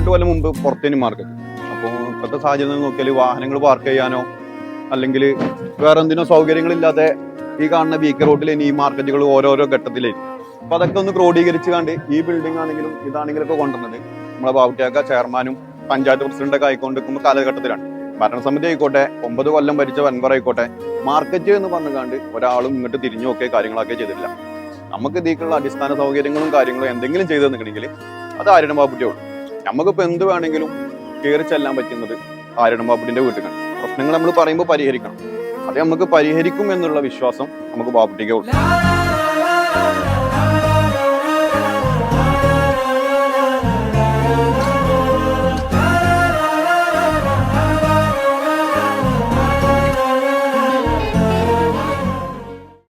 18 കൊല്ലം മുമ്പ് പുറത്തേനും മാർക്കറ്റ്. അപ്പോൾ ഇപ്പോഴത്തെ സാഹചര്യം നോക്കിയാൽ വാഹനങ്ങൾ പാർക്ക് ചെയ്യാനോ അല്ലെങ്കിൽ വേറെ എന്തിനോ സൗകര്യങ്ങളില്ലാതെ ഈ കാണുന്ന ബീക്ക് റോഡിൽ ഇനി ഈ മാർക്കറ്റുകൾ ഓരോരോ ഘട്ടത്തിലായിരിക്കും. അപ്പൊ അതൊക്കെ ഒന്ന് ക്രോഡീകരിച്ച് കണ്ട് ഈ ബിൽഡിംഗ് ആണെങ്കിലും ഇതാണെങ്കിലും ഒക്കെ കൊണ്ടുവന്നത് നമ്മളെ ബാവുട്ടിയാക്ക ചെയർമാനും പഞ്ചായത്ത് പ്രസിഡന്റൊക്കെ ആയിക്കൊണ്ടിരിക്കുമ്പോൾ കാലഘട്ടത്തിലാണ്. ഭരണസമിതി ആയിക്കോട്ടെ, 9 കൊല്ലം ഭരിച്ച വെൻവർ ആയിക്കോട്ടെ, മാർക്കറ്റ് എന്ന് പറഞ്ഞുകൊണ്ട് ഒരാളും ഇങ്ങോട്ട് തിരിഞ്ഞു നോക്കിയ കാര്യങ്ങളൊക്കെ ചെയ്തിട്ടില്ല. നമുക്ക് ഇതിലേക്കുള്ള അടിസ്ഥാന സൗകര്യങ്ങളും കാര്യങ്ങളും എന്തെങ്കിലും ചെയ്തു തന്നിട്ടുണ്ടെങ്കിൽ അത് ആര്യടൻ ബാബുട്ടിയേ ഉള്ളൂ. നമുക്കിപ്പോൾ എന്ത് വേണമെങ്കിലും കയറി ചെല്ലാൻ പറ്റുന്നത് ആര്യടൻ ബാബുട്ടിന്റെ വീട്ടിലാണ്. പ്രശ്നങ്ങൾ നമ്മൾ പറയുമ്പോൾ പരിഹരിക്കണം. അത് നമുക്ക് പരിഹരിക്കും എന്നുള്ള വിശ്വാസം നമുക്ക് ബാബുട്ടിക്കേ ഉള്ളൂ.